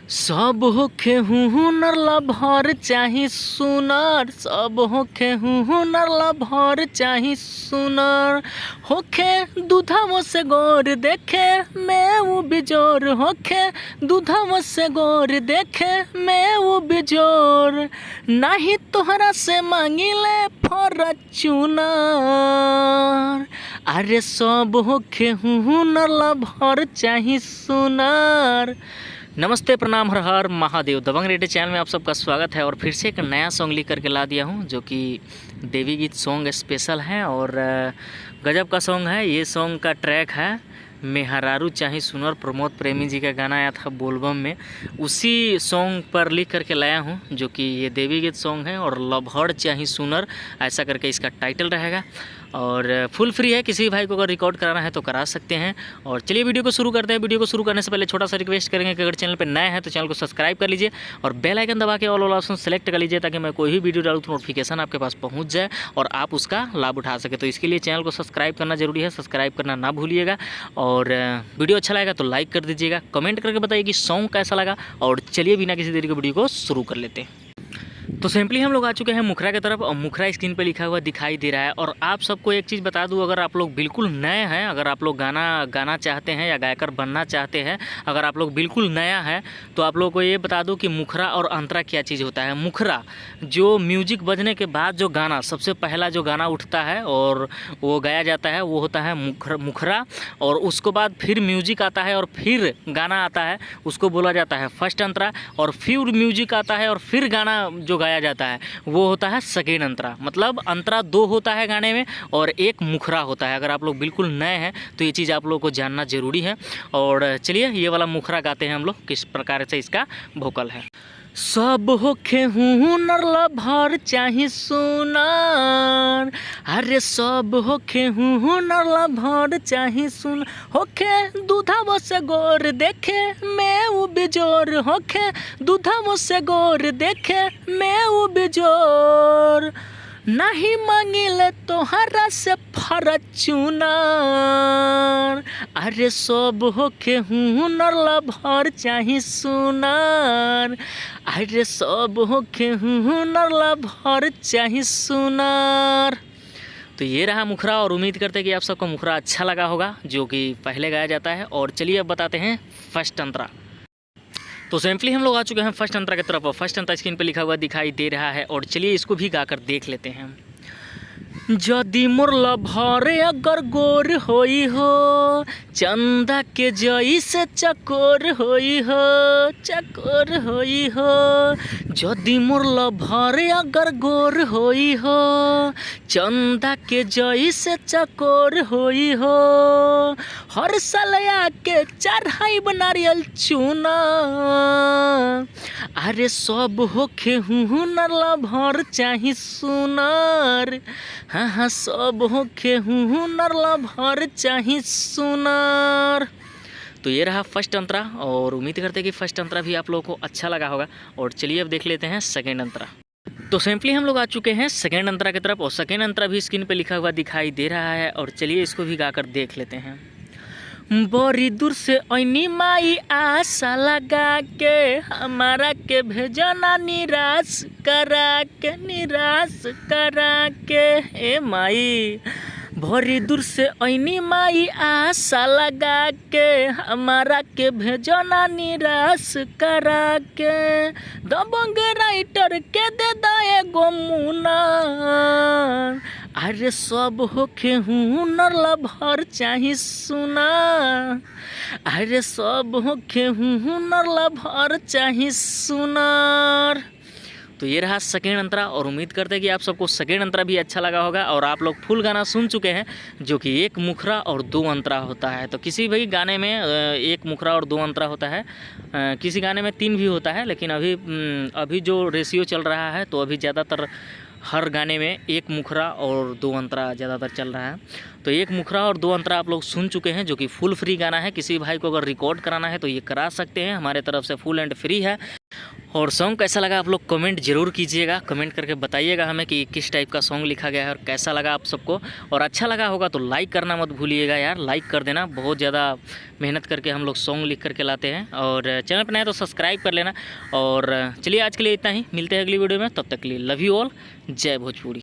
सब होखे हुनर ला भर चाही सुनर, सब होखे हुनर ला भर चाही सुनर। होखे दूधवा से गोर देखे मैं वो बिजोर, होखे दूधवा से गोर देखे मैं वो बिजोर। नाही तोहरा से मांगिले फॉर्च्यूनर, अरे सब होखे हुनर ला भर चाही सुनर। नमस्ते, प्रणाम, हर हर महादेव। दबंग रेडियो चैनल में आप सबका स्वागत है और फिर से एक नया सॉन्ग लिख करके ला दिया हूँ जो कि देवी गीत सॉन्ग स्पेशल है और गजब का सॉन्ग है। ये सॉन्ग का ट्रैक है मेहरारू चाही सुनर, प्रमोद प्रेमी जी का गाना आया था बोलबम में, उसी सॉन्ग पर लिख करके लाया हूँ जो कि ये देवी गीत सॉन्ग है और लभड़ चाही सुनर ऐसा करके इसका टाइटल रहेगा। और फुल फ्री है, किसी भी भाई को अगर रिकॉर्ड कराना है तो करा सकते हैं। और चलिए वीडियो को शुरू करते हैं। वीडियो को शुरू करने से पहले छोटा सा रिक्वेस्ट करेंगे कि अगर चैनल पर नए हैं तो चैनल को सब्सक्राइब कर लीजिए और बेल आइकन दबा के ऑल ऑप्शन सेलेक्ट कर लीजिए ताकि मैं कोई भी वीडियो डालूँ तो नोटिफिकेशन आपके पास पहुंच जाए और आप उसका लाभ उठा सके। तो इसके लिए चैनल को सब्सक्राइब करना जरूरी है, सब्सक्राइब करना ना भूलिएगा। और वीडियो अच्छा लगेगा तो लाइक कर दीजिएगा, कमेंट करके बताइए कि सॉन्ग कैसा लगा। और चलिए बिना किसी देरी के वीडियो को शुरू कर लेते हैं। तो सिंपली हम लोग आ चुके हैं मुखरा की तरफ और मुखरा स्क्रीन पे लिखा हुआ दिखाई दे रहा है। और आप सबको एक चीज़ बता दूं, अगर आप लोग बिल्कुल नए हैं, अगर आप लोग गाना चाहते हैं या गायकर बनना चाहते हैं, अगर आप लोग बिल्कुल नया है तो आप लोग को ये बता दूं कि मुखरा और अंतरा क्या चीज़ होता है। मुखरा जो म्यूजिक बजने के बाद जो गाना सबसे पहला जो गाना उठता है और वो गाया जाता है वो होता है मुखरा। और उसके बाद फिर म्यूजिक आता है और फिर गाना आता है, उसको बोला जाता है फर्स्ट अंतरा। और फिर म्यूजिक आता है और फिर गाना जो गाया जाता है वो होता है सेकेंड अंतरा। मतलब अंतरा 2 होता है गाने में और एक मुखरा होता है। अगर आप लोग बिल्कुल नए हैं तो ये चीज़ आप लोगों को जानना जरूरी है। और चलिए ये वाला मुखरा गाते हैं हम लोग, किस प्रकार से इसका वोकल है। सब होखे हुनर ला भर चाही सुनर, अरे सब होखे हुनर ला भर चाही सुन। होखे दूधवा से गोर देखे मैं वो बिजोर, होखे दूधवा से गोर देखे मैं वो बिजोर। नहीं मांगिले तोहरा से फॉर्च्यूनर, अरे सब होखे हुनर ला भर चाही सुनर, अरे सब होखे हुनर ला भर चाही सुनर। तो ये रहा मुखरा और उम्मीद करते हैं कि आप सबको मुखरा अच्छा लगा होगा जो कि पहले गाया जाता है। और चलिए अब बताते हैं फर्स्ट अंतरा। तो सिंपली हम लोग आ चुके हैं फर्स्ट अंतरा की तरफ और फर्स्ट अंतरा स्क्रीन पे लिखा हुआ दिखाई दे रहा है और चलिए इसको भी गाकर देख लेते हैं। जदि मोर लभरे अगर गोर होई हो, चंदा के जई से चकोर होई हो, चकोर होई हो। जदि मोर लभरे अगर गोर होई हो, चंदा के जई से चकोर होई हो। हर साल आके चढ़ाई नारियल चूना, अरे सब होखे हुनर ला भर चाही सुनर, हाँ हाँ सब होखे हुनर ला भर चाही सुनर। तो ये रहा फर्स्ट अंतरा और उम्मीद करते हैं कि फर्स्ट अंतरा भी आप लोगों को अच्छा लगा होगा। और चलिए अब देख लेते हैं सेकेंड अंतरा। तो सिंपली हम लोग आ चुके हैं सेकेंड अंतरा की तरफ और सेकेंड अंतरा भी स्क्रीन पे लिखा हुआ दिखाई दे रहा है और चलिए इसको भी गाकर देख लेते हैं। बड़ी दूर से ऐनी माई आशा लगा के, हमारा के भेजना निराश करा के, निराश करा के। ए माई बड़ी दूर से ऐनी माई आशा लगा के, हमारा के भेजना निराश करा के। दबंग राइटर के दे दे गो मुना, अरे सब होखे हुनर ला भर चाही सुनर, अरे सब होखे हुनर ला भर चाही सुनर। तो ये रहा सेकेंड अंतरा और उम्मीद करते हैं कि आप सबको सेकेंड अंतरा भी अच्छा लगा होगा। और आप लोग फुल गाना सुन चुके हैं जो कि 1 मुखरा और 2 अंतरा होता है। तो किसी भी गाने में 1 मुखरा और 2 अंतरा होता है, किसी गाने में 3 भी होता है, लेकिन अभी जो रेशियो चल रहा है तो अभी ज़्यादातर हर गाने में 1 मुखरा और 2 अंतरा ज़्यादातर चल रहा है। तो 1 मुखरा और 2 अंतरा आप लोग सुन चुके हैं जो कि फुल फ्री गाना है। किसी भाई को अगर रिकॉर्ड कराना है तो ये करा सकते हैं, हमारे तरफ से फुल एंड फ्री है। और सॉन्ग कैसा लगा आप लोग कमेंट जरूर कीजिएगा, कमेंट करके बताइएगा हमें कि किस टाइप का सॉन्ग लिखा गया है और कैसा लगा आप सबको। और अच्छा लगा होगा तो लाइक करना मत भूलिएगा यार, लाइक कर देना। बहुत ज़्यादा मेहनत करके हम लोग सॉन्ग लिख करके लाते हैं। और चैनल पर नए तो सब्सक्राइब कर लेना। और चलिए आज के लिए इतना ही, मिलते हैं अगली वीडियो में, तब तक के लिए लव यू ऑल, जय भोजपुरी।